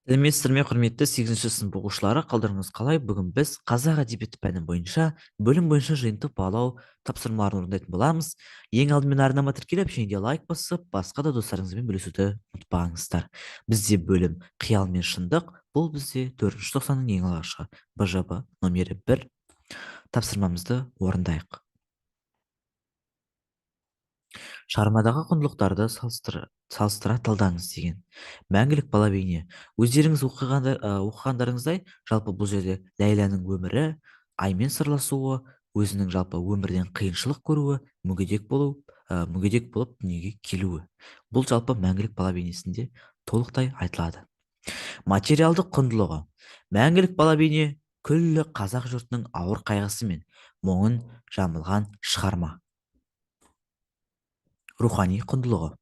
сәлеметсіздер ме құрметті 8-ші сынып оқушылары, қалдарыңыз қалай? Бүгін біз қазақ әдебиеті пәні бойынша бөлім бойынша жиынтық бағалау тапсырмаларын орындайтын боламыз. Ең алдымен арнама тіркеліп, және де лайк басып, басқа да достарыңызбен бөлісуді ұмытпаңыздар. Бізде бөлім қиял мен шындық, бұл бізде 4-ші тоқсанның ең алғашқы БЖБ номері 1. Тапсырмамызды орындайық. Шығармадағы құндылықтарды салыстыра талдаңыз деген. Мәңгілік бала бейне. Өздеріңіз оқығандарыңыздай, жалпы бұл жерде Ләйләнің өмірі, аймен сырласуы, өзінің жалпы өмірден қиыншылық көруі, мүгедек болып дүниеге келуі. Бұл жалпы мәңгілік бала бейнесінде толықтай айтылады. Материалдық құндылығы. Мәңгілік бала бейне күллі қазақ жұртының ауыр қайғысы мен мұңын жамылған шығарма. Рухани құндылығы.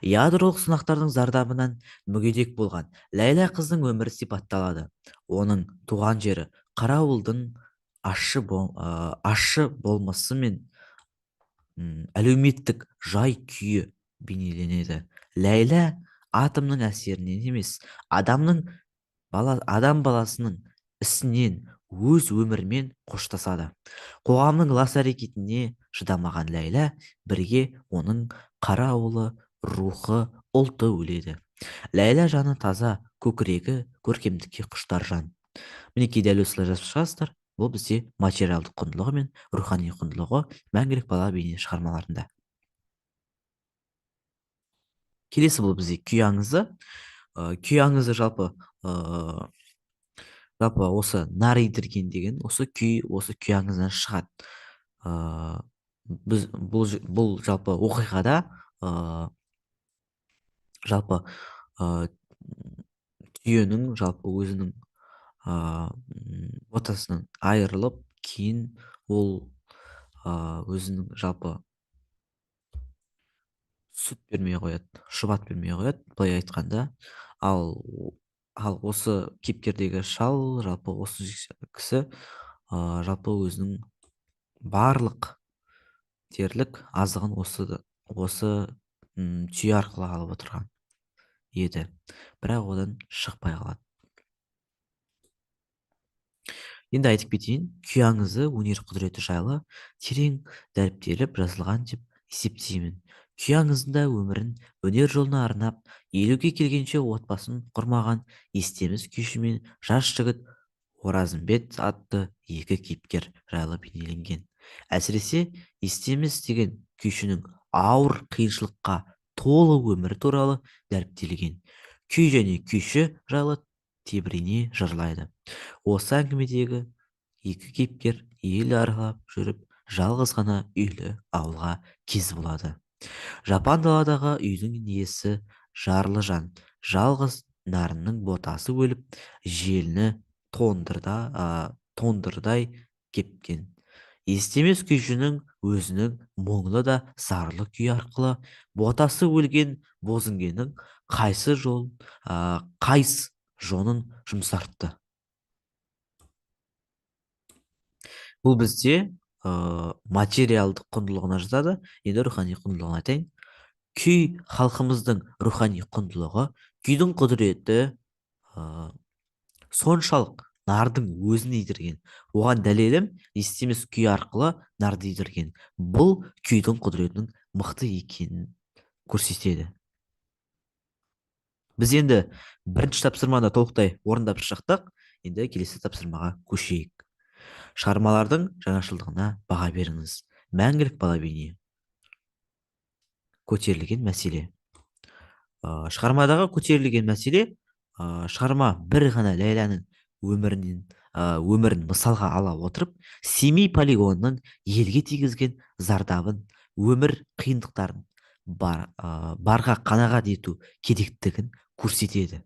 Ядролық сынақтардың зардабынан мүгедек болған Ләйлә қыздың өмірі сипатталады. Оның туған жері Қарауылдың ащы болмысы мен әлеуметтік жай күйі бейнеленеді. Ләйлә атомның әсерінен емес, адам баласының ісінен өз өмірімен қоштасады. Қоғамның лас әрекетіне шыдамаған Ләйлә бірге оның қара ауылы, рухы, ұлты өледі. Ләйлә жаны таза, көкірегі көркемдікке құштар жан. Мінекей дәл осылай жазып шығасыздар. Бұл бізде материалдық құндылығы мен рухани құндылығы мәңгілік бала бейне шығармаларында. Келесі бұл бізде күй аңызы. Күй аңызы жалпы осы наридірген деген осы күй аңызынан шығады. Бұл жалпы оқиғада жалпы түйенің жалпы өзінің ботасынан айырылып, кейін ол өзінің жалпы сүт бермей қояды, шұбат бермей қояды, былай айтқанда. Ал осы кейіпкердегі шал, жалпы осы кісі жалпы өзінің барлық дерлік азығын осы түйе арқылы алып отырған еді, бірақ одан шықпай қалады. Енді айтып кетейін, күй аңызы өнер құдіреті жайлы терең дәріптеліп жазылған деп есептеймін. Күй аңызында өмірін өнер жолына арнап, елуге келгенше отбасын құрмаған естеміз күйші мен жас жігіт Оразымбет атты екі кейіпкер жайлы бейнеленген. Әсіресе естеміз деген күйшінің ауыр қиыншылыққа толы өмірі туралы дәріптелген. Күй және күйші жайлы тебірене жырлайды. Осы әңгімедегі екі кейіпкер ел аралап жүріп, жалғыз ғана үйлі ауылға кез болады. Жапан даладағы үйдің иесі жарлы жан, жалғыз нарынның ботасы өліп, желіні тондырдай кепкен. Естемес күйшінің өзінің мұңлы да зарлы күй арқылы ботасы өлген бозінгеннің қайсы жонын жұмсартты. Бұл бізде материалдық құндылығына жатады. Енді рухани құндылығын айтайын. Күй халқымыздың рухани құндылығы, күйдің құдіреті соншалық нардың өзін идірген. Оған дәлелім естемес күй арқылы нарды идірген. Бұл күйдің құдіретінің мықты екенін көрсетеді. Біз енді бірінші тапсырманы толықтай орындап шықтық. Енді келесі тапсырмаға көшейік. Шығармалардың жаңашылдығына баға беріңіз. Мәңгілік бала бейне. Көтерілген мәселе. Шығармадағы көтерілген мәселе, шығарма бір ғана Ләйләнің өмірін мысалға ала отырып, Семей полигонының елге тигізген зардабын, өмір қиындықтарын барға қанағат ету керектігін көрсетеді.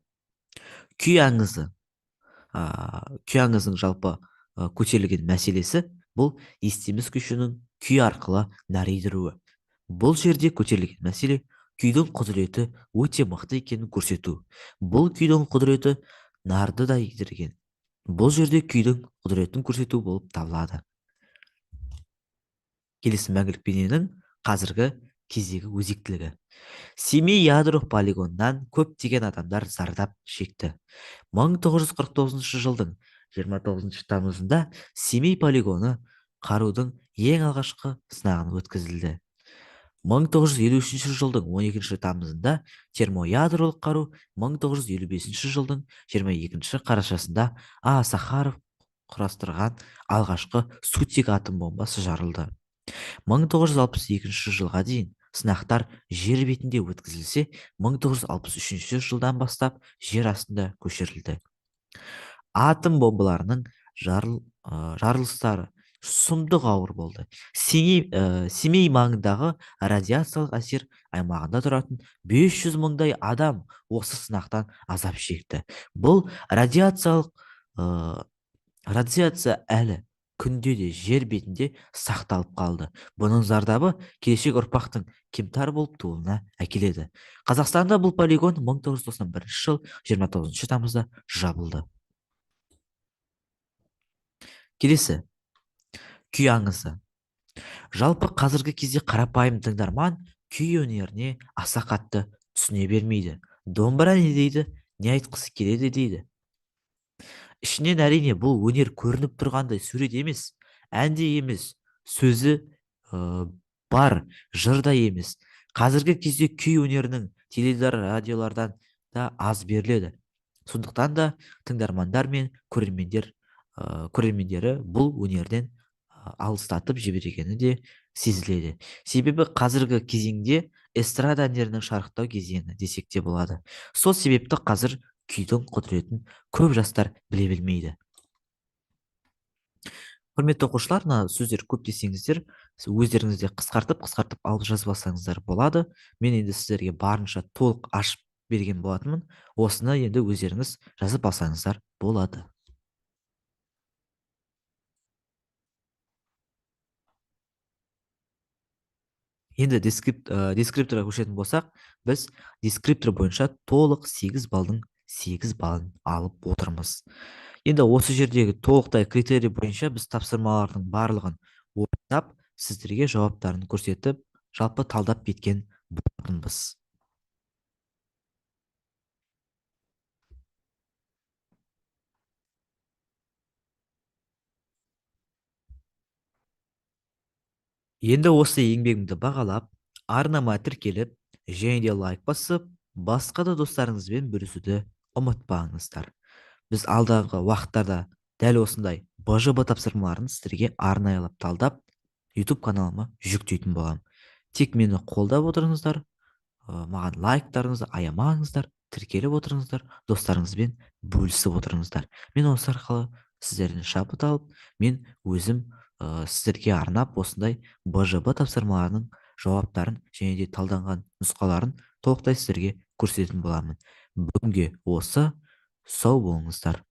Күй аңыздың жалпы көтерілген мәселесі, бұл естемес күйшінің күй арқылы нәридіруі. Бұл жерде көтерілген мәселе күйдің құдіреті өте мықты екенін көрсету. Бұл күйдің құдіреті нарды да идірген. Бұл жерде күйдің құдіретін көрсету болып табылады. Келесі мәңгілік бейненің қазіргі кездегі өзектілігі. Семей ядролық полигонынан көптеген адамдар зардап шекті. 1949 жылдың 29 тамызында Семей полигоны қарудың ең алғашқы сынағын өткізілді. 1953 жылдың 12 тамызында термоядролық қару 1955 жылдың 22 қарашасында Сахаров құрастырған алғашқы сутек атом бомбасы жарылды. 1962 жылға дейін сынақтар жер бетінде өткізілсе, 1963 жылдан бастап жер астында көшірілді. Атом бомбаларының жарылыстары сұмдық ауыр болды. Семей маңындағы радиациялық әсер аймағында тұратын 500 мыңдай адам осы сынақтан азап шекті. Бұл радиация әлі күнде де жер бетінде сақталып қалды. Бұның зардабы келешек ұрпақтың кемтар болып туылуына әкеледі. Қазақстанда бұл полигон 1991 жыл 29 тамызда жабылды. Келесі, күй аңызы. Жалпы қазіргі кезде қарапайым тыңдарман күй өнеріне аса қатты түсіне бермейді. Домбыра не дейді, не айтқысы келеді дейді. Ішінен әрине бұл өнер көрініп тұрғандай сурет емес, әнде емес, сөзі бар, жырда емес. Қазіргі кезде күй өнерінің теледидар, радиолардан да аз беріледі. Сондықтан да тыңдармандар мен көрермендері бұл өнерден алыстатып жібергені де сезіледі. Себебі қазіргі кезеңде эстрада әндерінің шарықтау кезеңі десек те болады. Сол себепті қазір күйдің құдіретін көп жастар біле білмейді. Құрметті оқушылар, мына сөздер көп десеңіздер, өздеріңізде қысқартып алып жазып алсаңыздар болады. Мен енді сіздерге барынша толық ашып берген болатынмын. Осыны енді өздеріңіз жазып алсаңыздар болады. Енді дескрипторға көшетін болсақ, біз дескриптор бойынша толық 8 балдың 8 балын алып отырмыз. Енді осы жердегі толықтай критерий бойынша біз тапсырмалардың барлығын орындап, сіздерге жауаптарын көрсетіп, жалпы талдап кеткен болатынбыз. Енді осы еңбегімді бағалап, арнама тіркеліп, және де лайк басып, басқа да достарыңызбен бөлісуді ұмытпаңыздар. Біз алдағы уақыттарда дәл осындай БЖБ тапсырмаларын сіздерге арнайылап талдап, YouTube каналыма жүктейтін боламын. Тек мені қолдап отырыңыздар, маған лайктарыңызды аямаңыздар, тіркеліп отырыңыздар, достарыңызбен бөлісіп отырыңыздар. Мен осы арқылы сіздерден шабыт алып, мен өзім сіздерге арнап осындай БЖБ тапсырмаларының жауаптарын және де талданған нұсқаларын толықтай сіздерге көрсететін боламын. Бүгінге осы, сау болыңыздар.